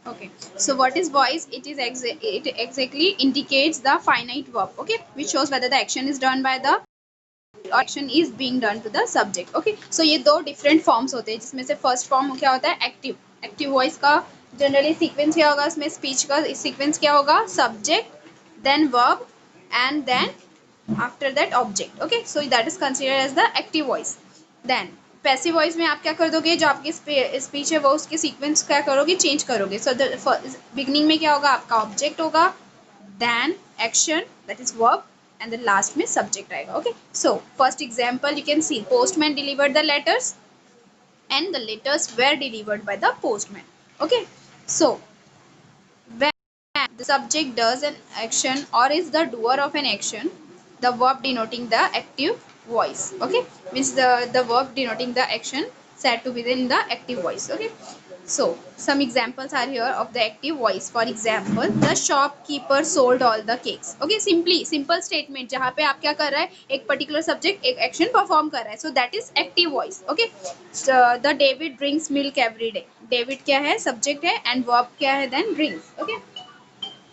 Okay, so what is voice? It exactly indicates the finite verb, okay, which shows whether the action is done by the or action is being done to the subject. Okay, so ये दो different forms होते हैं, जिसमें से first form क्या होता है? Active. Active voice का generally sequence क्या होगा? इसमें speech का sequence क्या होगा? Subject, then verb, and then after that object. Okay, so that is considered as the active voice. Then passive voice में आप क्या कर दोगे? जो आपकी स्पीच है वो उसके सीक्वेंस क्या करोगे? चेंज करोगे. सो बिगनिंग में क्या होगा? आपका ऑब्जेक्ट होगा, then action that is verb, and then last में सब्जेक्ट आएगा. Okay, so first example you can see postman delivered the letters and the letters were delivered by the postman. Okay, so when the subject does an action or is the doer of an action, the verb denoting the active voice. Okay, means the verb denoting the action said to be in the active voice. Okay, so some examples are here of the active voice. For example, the shopkeeper sold all the cakes. Okay, simple statement जहाँ पे आप क्या कर रहा है? एक particular subject एक action perform कर रहा है, so that is active voice. Okay, so the David drinks milk every day. David क्या है? Subject है, and verb क्या है? Then drinks. Okay,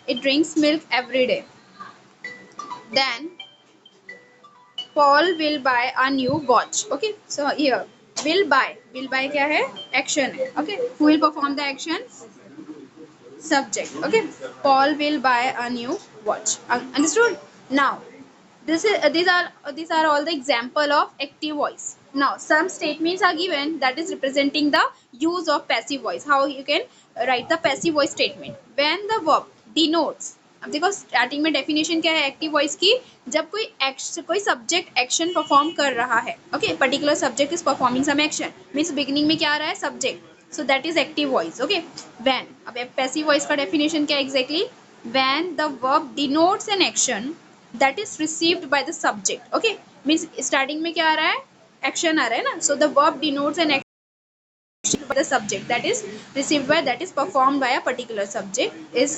it drinks milk every day. Then Paul will buy a new watch. Okay, so here will buy क्या है? Action है. Okay, who will perform the action? Subject. Okay, Paul will buy a new watch. Understood? Now these are all the example of active voice. Now some statements are given that is representing the use of passive voice. How you can write the passive voice statement? When the verb denotes, अब देखो starting में definition क्या है active voice की? जब कोई subject action perform कर रहा है. Okay, particular subject is performing some action, means beginning में क्या आ रहा है? Subject, so that is active voice. Okay, when, अब पैसिव वॉइस का डेफिनेशन क्या है exactly? When the verb denotes an action that is received by the subject. Okay, means starting में क्या आ रहा है? Action आ रहा है ना, so the verb denotes an action by the subject that is received by, that is performed by a particular subject, is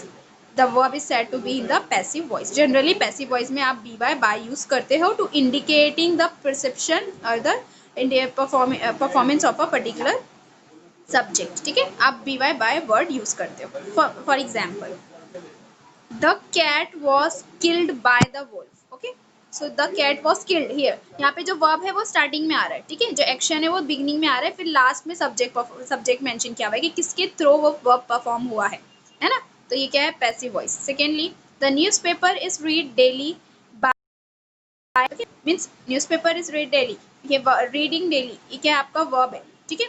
the verb is said to be in the passive voice. Generally passive voice में आप be by use करते हो to indicating the perception or the performance of a particular subject. ठीक है, आप be by word use करते हो. For example, the cat was killed by the wolf. Okay, so the cat was killed here. यहाँ पे जो verb है वो starting में आ रहा है. ठीक है, जो action है वो beginning में आ रहा है, फिर last में subject mention किया हुआ है कि किसके through वो verb perform हुआ है ना? तो ये क्या है? passive voice. Secondly, the newspaper is read daily by. Okay, means newspaper is read daily. ये reading daily ये क्या है? आपका verb है. ठीक है,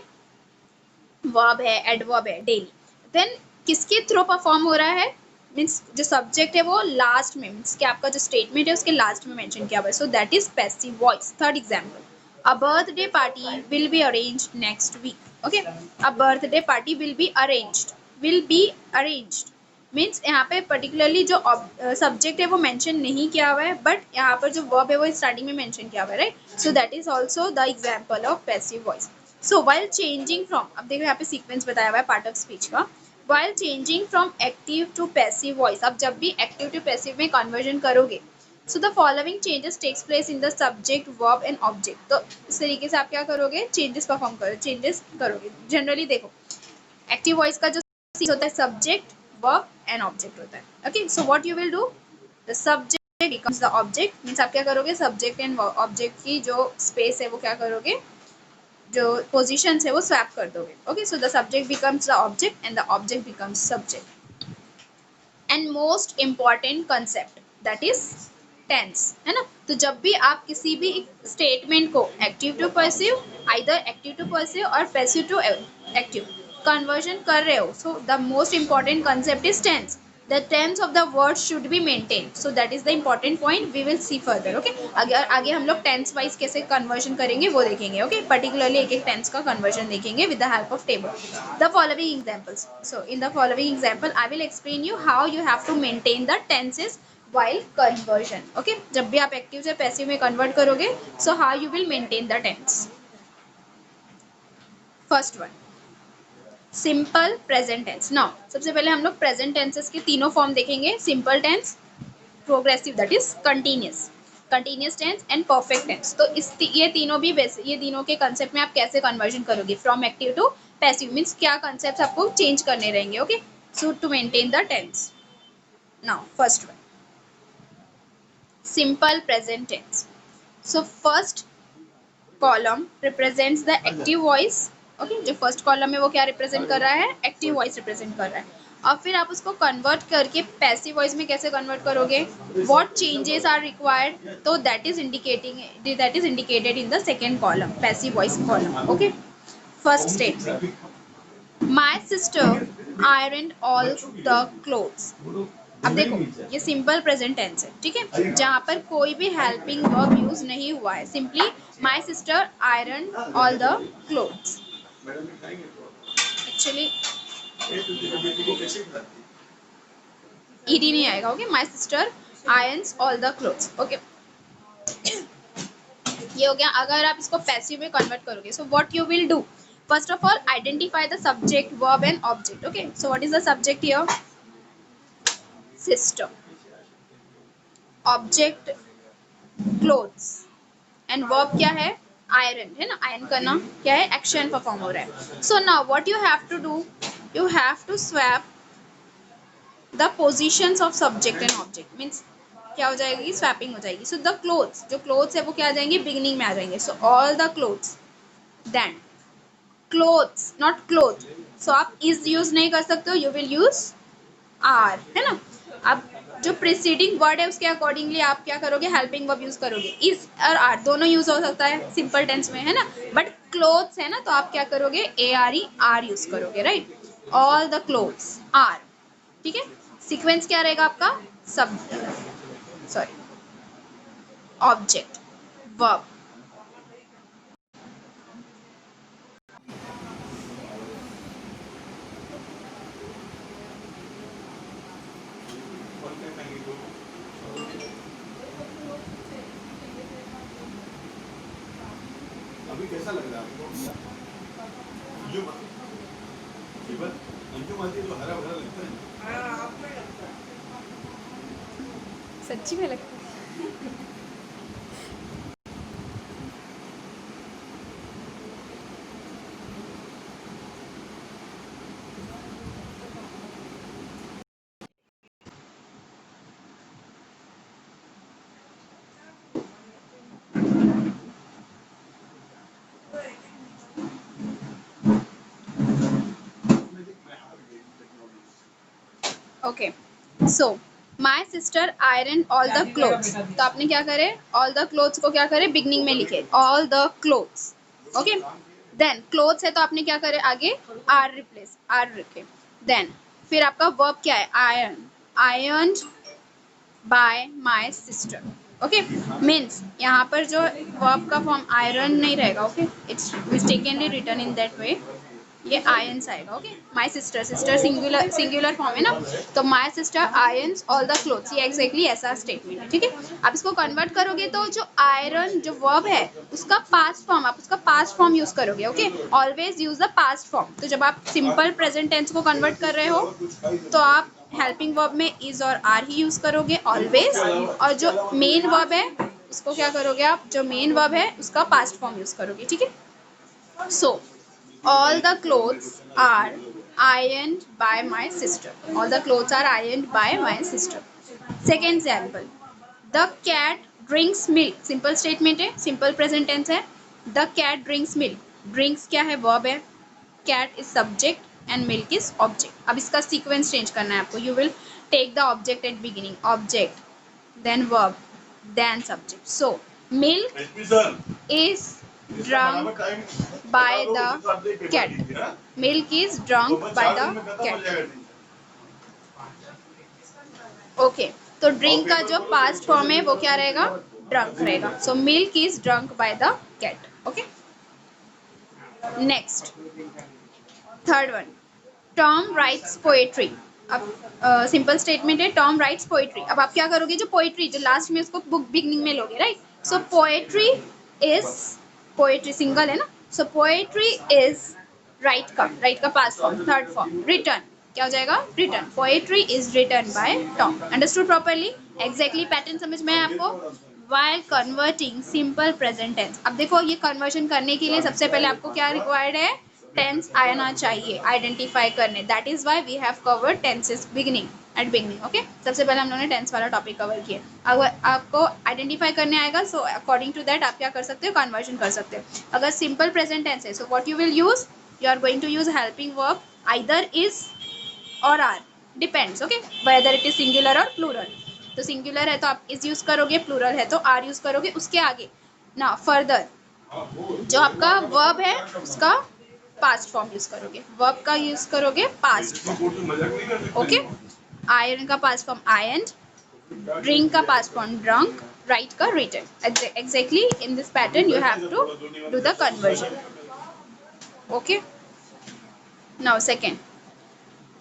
verb है, adverb है, daily. Then किसके थ्रू परफॉर्म हो रहा है? मीन्स जो सब्जेक्ट है वो लास्ट में, मीन्स कि आपका जो स्टेटमेंट है उसके लास्ट में मेंशन किया हुआ है, so that is passive voice. Third example, a birthday party will be arranged next week. Okay, a birthday party will be arranged means यहाँ पे पर्टिकुलरली जो सब्जेक्ट है वो मेंशन नहीं किया हुआ है, बट यहाँ पर जो वर्ब है वो स्टार्टिंग में मेंशन किया हुआ है, right? So that is also the example of passive voice. So while changing from, अब देखो यहाँ पे सीक्वेंस बताया हुआ है पार्ट ऑफ स्पीच का. While changing from active to passive voice, अब जब भी एक्टिव टू पैसिव में कन्वर्जन करोगे, so the following changes takes place in the subject, verb and object. तो इस तरीके से आप क्या करोगे? चेंजेस करोगे. जनरली देखो एक्टिव वॉइस का जो होता है सब्जेक्ट, वर्ब एंड ऑब्जेक्ट होता है. Okay, so what you will do? The subject becomes the object, means आप क्या करोगे? सब्जेक्ट एंड ऑब्जेक्ट की जो स्पेस है वो क्या करोगे? जो पोजिशन है वो स्वैप कर दोगे. Okay, so the subject becomes the object and the object becomes subject. And most important concept that is tense, है ना? तो जब भी आप किसी भी स्टेटमेंट को active to passive, either active to passive और पैसिव टू एक्टिव कन्वर्जन कर रहे हो, so the most important concept is tense. The tense of the word should be maintained, so that is the important point. We will see further. Okay, अगर आगे हम लोग tense wise कैसे conversion करेंगे वो देखेंगे. ओके, पर्टिकुलरली एक tense का कन्वर्जन देखेंगे with the help of table. The following examples. So in the following example I will explain you how you have to maintain the tenses while conversion. Okay, जब भी आप active से passive में convert करोगे, so how you will maintain the tense. First one, simple present tense. Now सबसे पहले हम लोग प्रेजेंट टेंसेस के तीनों फॉर्म देखेंगे. Simple tense, progressive that is continuous tense and perfect tense. तो ये तीनों भी ये तीनों के कंसेप्ट में आप कैसे कन्वर्जन करोगे from active to passive, means क्या कंसेप्ट आपको चेंज करने रहेंगे. Okay, so to maintain the tense. Now first one, simple present tense. So first column represents the active voice. Okay, जो फर्स्ट कॉलम है वो क्या रिप्रेजेंट कर रहा है, एक्टिव वॉइस रिप्रेजेंट कर रहा है. और फिर आप उसको कन्वर्ट करके पैसिव वॉइस में कैसे कन्वर्ट करोगे, व्हाट चेंजेस आर रिक्वायर्ड, तो that is indicated in the second column, passive voice column. Okay, first statement, my sister iron all the clothes. अब देखो ये सिंपल प्रेजेंट टेंस है, ठीक है, जहाँ पर कोई भी हेल्पिंग वर्ब यूज नहीं हुआ है. Simply my sister iron all the clothes. Actually ED नहीं आएगा. Okay, my sister irons all the clothes. Okay, ये हो गया. अगर आप इसको पैसिव में कन्वर्ट करोगे, सो what you will do, first of all identify the subject, verb and object. Okay, so what is the subject here, sister, object clothes, and verb क्या है, iron है ना, iron करना क्या है, action परफॉर्म हो रहा है. So now what you have to do, you have to swap the positions of subject and object. Means क्या हो जाएगी, स्वैपिंग हो जाएगी. So the clothes, जो clothes है वो क्या आ जाएंगे, बिगनिंग में आ जाएंगे. So all the clothes, then clothes not cloth. so आप is यूज नहीं कर सकते हो, you will use are, है ना. अब जो प्रीसीडिंग वर्ड है उसके अकॉर्डिंगली आप क्या करोगे, हेल्पिंग वर्ब यूज करोगे. इज और आर दोनों यूज हो सकता है सिंपल टेंस में, है ना. बट क्लोथ्स है ना, तो आप क्या करोगे, A R E are use करोगे, right. All the clothes are, ठीक है. सीक्वेंस क्या रहेगा आपका, सब सॉरी ऑब्जेक्ट वर्ब. अभी कैसा लग रहा है आपको, अंजुम आती है तो हरा भरा लगता है. सच्ची में लगता है. Okay, so my sister iron all the clothes. तो आपने क्या करे, ऑल द क्लोथ्स को क्या करे, बिगनिंग में लिखे all the clothes. Okay, then clothes है तो आपने क्या करे, आगे आर रिप्लेस आर रखे. देन फिर आपका वर्ब क्या है, iron, ironed by my sister. Okay, means यहाँ पर जो वर्ब का फॉर्म आयरन नहीं रहेगा. Okay, it's mistakenly written in that way, ये आयंस आएगा. Okay, my sister, sister singular form है ना, तो my sister irons all the clothes, ये एग्जैक्टली ऐसा स्टेटमेंट है, ठीक है. आप इसको कन्वर्ट करोगे तो जो आयरन जो वर्ब है उसका पास्ट फॉर्म, आप उसका पास्ट फॉर्म यूज करोगे. Okay, always use the past form. तो जब आप सिंपल प्रेजेंट टेंस को कन्वर्ट कर रहे हो तो आप हेल्पिंग वर्ब में इज और आर ही यूज करोगे ऑलवेज. और जो मेन वर्ब है उसको क्या करोगे आप, जो मेन वर्ब है उसका पास्ट फॉर्म यूज करोगे, ठीक है. सो all the clothes are ironed by my sister. All the clothes are ironed by my sister. Second example, the cat drinks milk. Simple statement है, simple present tense है. The cat drinks milk. Drinks क्या है, verb है. Cat is subject and milk is object. अब इसका sequence change करना है आपको. You will take the object at beginning. Object, then verb, then subject. So milk is drunk by the cat. Milk is drunk by the cat. Okay, तो drink का जो past form है वो क्या रहेगा, ड्रंक रहेगा. So milk is drunk by the cat. Okay, next third one, Tom writes poetry. अब simple statement है, टॉम राइट्स पोएट्री. अब आप क्या करोगे, जो पोएट्री जो लास्ट में उसको बुक बिगनिंग में लोगे, right. So poetry is, poetry single है ना, सो पोएट्री इज राइट का past form, third form, written. क्या हो जाएगा, written. Poetry is written by Tom. Understood properly, exactly pattern समझ में है आपको. while converting simple present tense. अब देखो ये कन्वर्जन करने के लिए सबसे पहले आपको क्या रिक्वायर्ड है, टेंस आना चाहिए आइडेंटिफाई करने. That is why we have covered tenses beginning at beginning. Okay, सबसे पहले हम लोगों ने टेंस वाला टॉपिक कवर किया. अगर आपको आइडेंटिफाई करने आएगा सो अकॉर्डिंग टू दैट आप क्या कर सकते हो, कन्वर्जन कर सकते हो. अगर सिंपल प्रेजेंट टेंस है so what you will use, you are going to use helping verb either is और are, depends. Okay, whether it is singular or plural. तो सिंगुलर है तो आप इज यूज करोगे, प्लूरल है तो आर यूज करोगे उसके आगे. ना फर्दर जो आपका वर्ब है उसका पास्ट फॉर्म यूज करोगे, वर्ब का यूज करोगे पास्ट फॉर्म. ओके, आयरन का पास्ट फॉर्म आयरन, ड्रिंक का पास्ट फॉर्म ड्रंक, राइट का written. Exactly in this pattern you have to do the conversion. Okay, now second,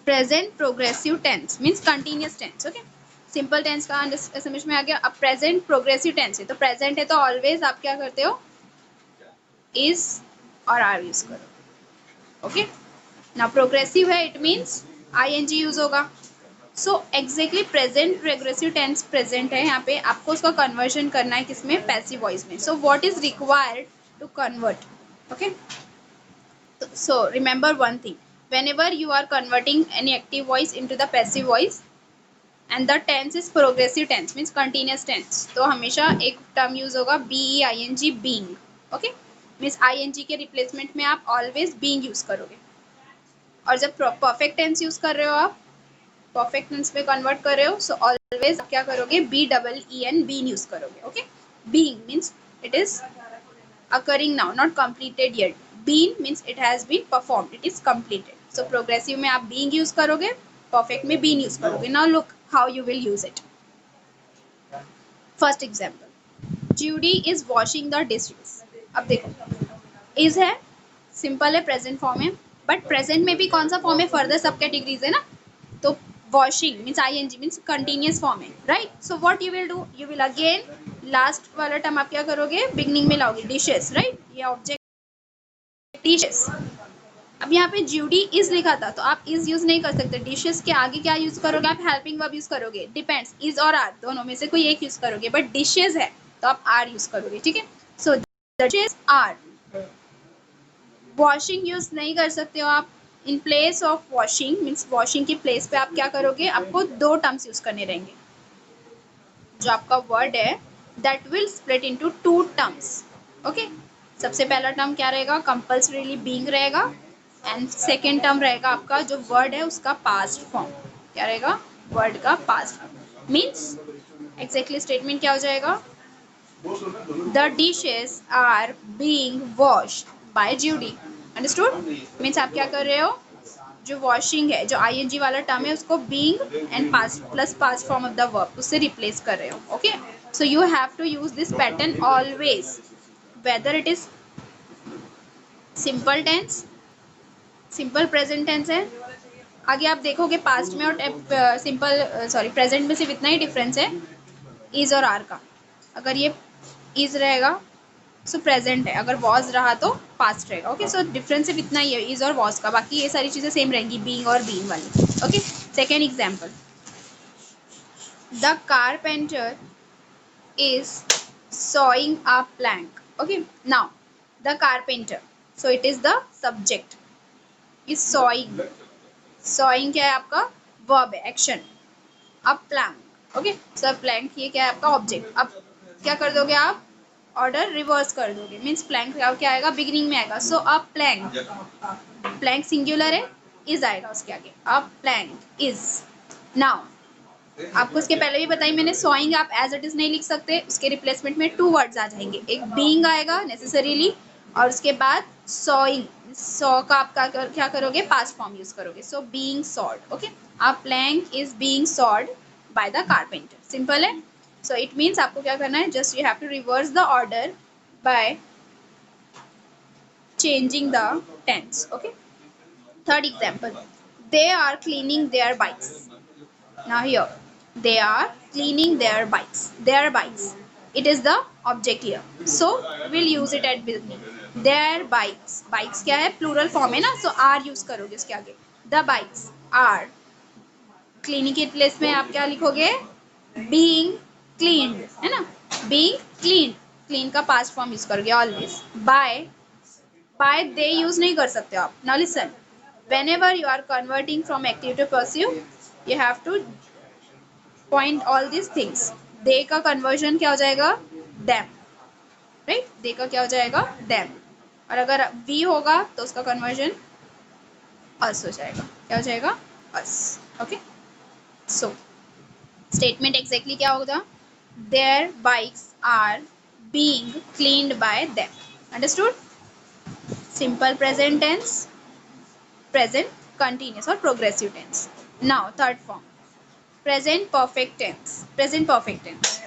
present progressive tense means continuous tense. Okay, simple tense का समझ में आ गया. अब present progressive tense है तो present है तो ऑलवेज आप क्या करते हो, इज और आर यूज करो. ओके, ना प्रोग्रेसिव है इट मीन्स आईएनजी यूज होगा. So exactly present progressive tense present है, यहाँ पे आपको उसका कन्वर्जन करना है किसमें, पैसिव वॉइस में. So what is required to convert. Okay, so remember one thing, whenever you are converting any active voice into the passive voice and the tense is progressive tense means continuous tense, तो हमेशा एक term use होगा being, being. Okay, means ing के replacement में आप always being use करोगे. और जब परफेक्ट टेंस यूज कर रहे हो, आप परफेक्ट टेंस में कन्वर्ट कर रहे हो सो ऑलवेज क्या करोगे, being यूज करोगे. Okay, being means it is occurring now, not completed yet. Been means it has been performed, it is completed. So progressive में आप being use करोगे, perfect में been use करोगे. Now look how you will use it. First example, Judy is washing the dishes. अब देखो is है, simple है, present form है, but present में भी कौन सा form है, further सब categories है ना. तो washing means ing means continuous form है, right? So what you will do, you will again last वाला टर्म आप क्या करोगे, बिगनिंग में लाओगे, डिशेस, राइट. ये ऑब्जेक्ट डिशेस. अब यहाँ पे ज्यूडी इज लिखा था तो आप इज यूज नहीं कर सकते. डिशेस के आगे क्या यूज करोगे, आप हेल्पिंग वर्ब यूज करोगे. डिपेंड्स, इज और आर दोनों में से कोई एक यूज करोगे, बट डिशेस है तो आप आर यूज करोगे. ठीक है, सो डिशेस आर. वॉशिंग यूज नहीं कर सकते हो आप. In place of washing means washing की प्लेस पे आप क्या करोगे, आपको दो टर्म्स यूज करने रहेंगे. जो आपका वर्ड है that will split into two terms. Okay, सबसे पहला टर्म क्या रहेगा, कंपल्सरीली बीइंग रहेगा. एंड सेकेंड टर्म रहेगा आपका जो वर्ड है उसका पास्ट फॉर्म. क्या रहेगा, वर्ड का past form. Means exactly statement क्या हो जाएगा, the dishes are being washed by Judy. Understood. Means आप क्या कर रहे हो, जो वॉशिंग है, जो आईएनजी वाला टर्म है उसको being and past plus past form of the verb उससे रिप्लेस कर रहे हो. Okay, so you have to use this pattern always, whether it is simple tense, simple present tense है. आगे आप देखोगे पास्ट में और सिंपल सॉरी प्रेजेंट में सिर्फ इतना ही डिफरेंस है, इज और आर का. अगर ये इज रहेगा सो प्रेजेंट है, अगर वॉज रहा तो पास्ट रहेगा. ओके, सो डिफरेंस सिर्फ इतना ही है इज और वॉज का, बाकी ये सारी चीज़ें सेम रहेंगी बीइंग और बीइंग वाली. Okay, second example, the carpenter is sawing a plank. Okay, now the carpenter, so it is the subject, is sawing. sawing क्या है आपका, verb है, action. अब plank. ओके, सो plank ये क्या है आपका ऑब्जेक्ट. अब क्या कर दोगे आप, ऑर्डर रिवर्स कर दोगे. मीन्स प्लैंक क्या आएगा, बिगिनिंग में आएगा. सो अ प्लैंक, प्लैंक सिंगुलर है, इज आएगा उसके आगे. अ प्लैंक इज. नाउ आपको उसके पहले भी बताई मैंने, सॉइंग आप एज इट इज नहीं लिख सकते, उसके रिप्लेसमेंट में टू वर्ड्स आ जाएंगे. एक बीइंग आएगा नेसेसरीली और उसके बाद सॉइंग. सॉ का आप क्या करोगे, पास्ट फॉर्म यूज करोगे. So being sawed. Okay, a plank is being sawed by the carpenter. Simple है. सो इट मीन्स आपको क्या करना है, just you have to reverse the order by changing the tense. Okay, third example, they are cleaning their bikes. Now here, they are cleaning their bikes, it is the object here, so we'll use it at beginning. Their bikes क्या है, plural form है ना, so are use करोगे उसके आगे. the bikes are, cleaning के place में आप क्या लिखोगे, being cleaned है ना, being cleaned. clean का past form यूज करोगे always. by by they use नहीं कर सकते आप. Now listen, whenever you are converting from active to passive, you have to point all these things. दे का कन्वर्जन क्या हो जाएगा? them. राइट, दे का क्या हो जाएगा? them. और अगर वी होगा तो उसका कन्वर्जन us हो जाएगा. क्या हो जाएगा? us. Okay, so statement exactly क्या होगा? Their bikes are being cleaned by them. Understood? Simple present tense, present continuous और progressive tense. Now third form, present perfect tense. present perfect tense,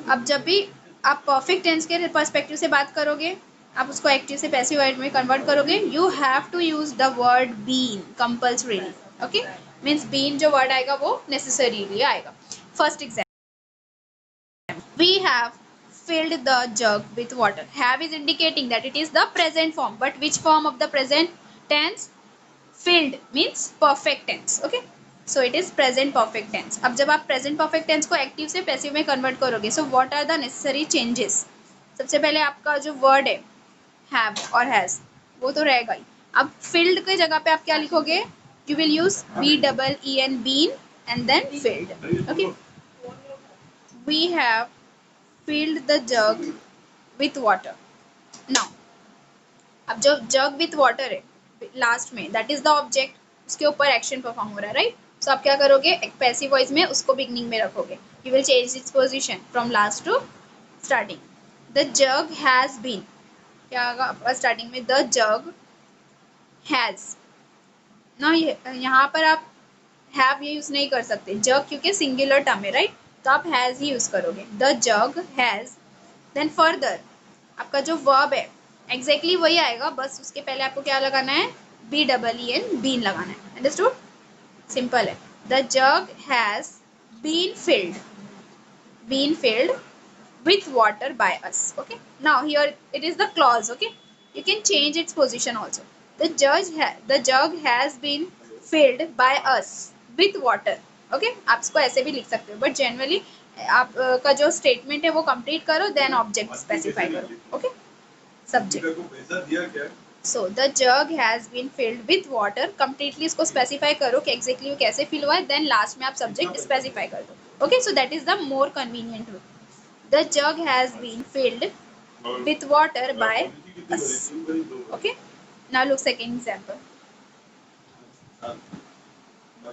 अब जब भी आप perfect tense के perspective से बात करोगे, आप उसको active से passive word में convert करोगे, you have to use the word been compulsorily. okay, means been जो word आएगा वो necessarily आएगा. First example, we have filled the jug with water. Have is indicating that it is the present form, but which form of the present tense? filled means perfect tense. okay, so it is present perfect tense. अब जब आप present perfect tense को active से passive में convert करोगे, so what are the necessary changes? सबसे पहले आपका जो word है have और has वो तो रहेगा ही. अब filled की जगह पे आप क्या लिखोगे? you will use BEEN been and then filled. okay, we have filled the jug with water. now अब जो जग विथ वाटर है लास्ट में, दैट इज द ऑब्जेक्ट, उसके ऊपर एक्शन परफॉर्म हो रहा है, राइट? सो आप क्या करोगे? एक पैसिव वॉइस में उसको बिगनिंग में रखोगे. You will change its position from last to starting. The jug has been, क्या होगा आपका स्टार्टिंग में? The jug has. ना यहाँ पर आप हैव ये यूज नहीं कर सकते, जग क्योंकि सिंगुलर टर्म है, राइट? तो आप हैज ही यूज करोगे. The jug has. Then further आपका जो वर्ब है एग्जैक्टली वही आएगा, बस उसके पहले आपको क्या लगाना है? BEEN बीन लगाना है. अंडरस्टूड? सिंपल है. The jug has been filled with water by us. okay, now here it is the clause. okay, you can change its position also. The jug has been filled by us with water. okay, आप इसको ऐसे भी लिख सकते हो, but generally आप का जो स्टेटमेंट है वो कंप्लीट करो, देन ऑब्जेक्ट स्पेसिफाई करो. Okay, subject. So the jug has been filled with water, completely इसको स्पेसिफाई करो कि एग्जैक्टली वो कैसे फिल हुआ है, देन लास्ट में आप सब्जेक्ट स्पेसिफाई कर दो. Okay, so that is the more convenient way. The jug has been filled with water by us. Okay. Now look second example.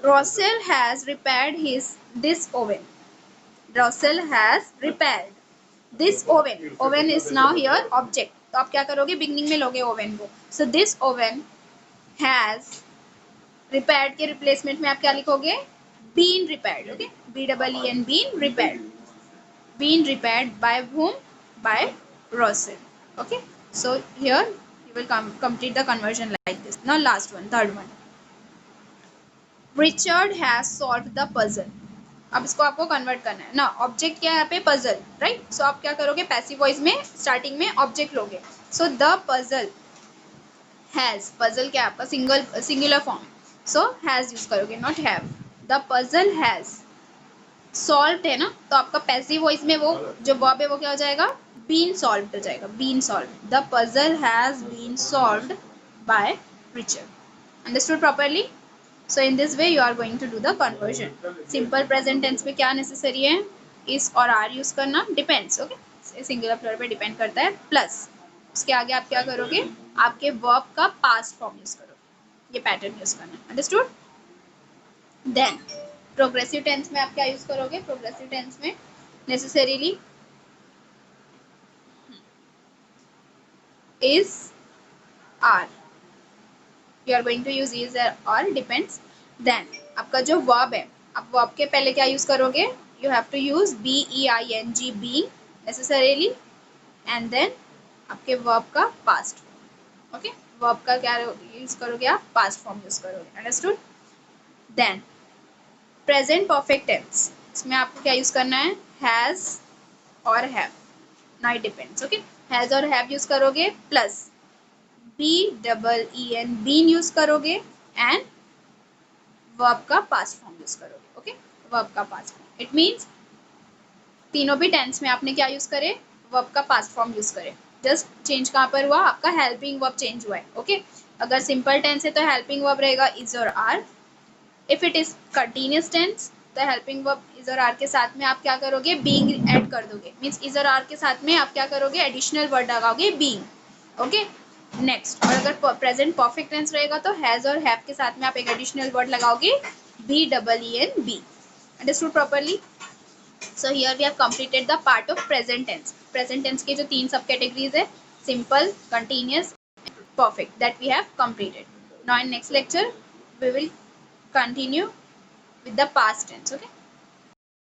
Russell has repaired this oven. Russell has repaired this oven. Oven is now here object. तो आप क्या करोगे? Beginning में लोगे oven को. So this oven has repaired के replacement में आप क्या लिखोगे? Been repaired. Okay. BEEN been repaired. Been repaired by whom? By Russell. okay, so here you will complete the conversion like this. Now last one, third one. Richard has solved the puzzle. अब इसको आपको convert करना है ना. Object क्या है यहाँ पे? Puzzle, right? सो आप क्या करोगे? पैसिव वॉइस में स्टार्टिंग में ऑब्जेक्ट लोगे. So the puzzle has, puzzle क्या है आपका? Singular form, so has use करोगे, not have. The puzzle has solved है ना, तो आपका पैसिव वॉइस में वो जो वर्ब है वो क्या हो जाएगा? बीन सॉल्व्ड हो जाएगा. Been solved. The puzzle has been solved by Richard. Understood properly? So in this way you are going to do the conversion. Simple present tense में क्या नेसेसरी है? इस और आर यूज करना, depends. Okay, singular plural पे depend करता है. Plus उसके आगे आप क्या करोगे? आपके वर्ब का पास्ट फॉर्म यूज करोगे. ये पैटर्न यूज करना. अंडरस्टूड? देन प्रोग्रेसिव टेंस में आप क्या यूज करोगे? प्रोग्रेसिव टेंस में necessarily is are. you are going to use is or depends. then आपका जो verb है, आप verb के पहले क्या यूज करोगे? you have to use BEING being necessarily and then आपके verb का past. ओके, verb का क्या यूज करोगे? आप past form यूज करोगे. Understood? then present perfect tense, इसमें आपको क्या यूज करना है? हैज और have. Now it depends. Okay, has और हैव यूज करोगे, प्लस BEEN बीन यूज करोगे एंड वर्ब का पास्ट फॉर्म यूज करोगे. ओके, वर्ब का पास्ट फॉर्म. इट मींस तीनों भी टेंस में आपने क्या यूज करे? वर्ब का पास्ट फॉर्म यूज करे. जस्ट चेंज कहाँ पर हुआ, आपका हेल्पिंग वर्ब चेंज हुआ है. ओके, अगर सिंपल टेंस है तो हेल्पिंग वर्ब रहेगा इज और are. If it is continuous tense तो हेल्पिंग वर्ब इज और आर के साथ में आप क्या करोगे, बीइंग ऐड कर दोगे. मींस इज और आर के साथ में आप क्या करोगे, एडिशनल वर्ड लगाओगे बीइंग. Okay, next. और अगर प्रेजेंट परफेक्ट टेंस रहेगा तो हैज और हैव के साथ में आप एक एडिशनल वर्ड लगाओगे B double E N B. Understood properly? So here we have completed the part of present tense. Present tense के जो 3 सब categories है, simple, continuous, perfect, that we have completed. Now in next lecture we will continue with the past tense. Okay.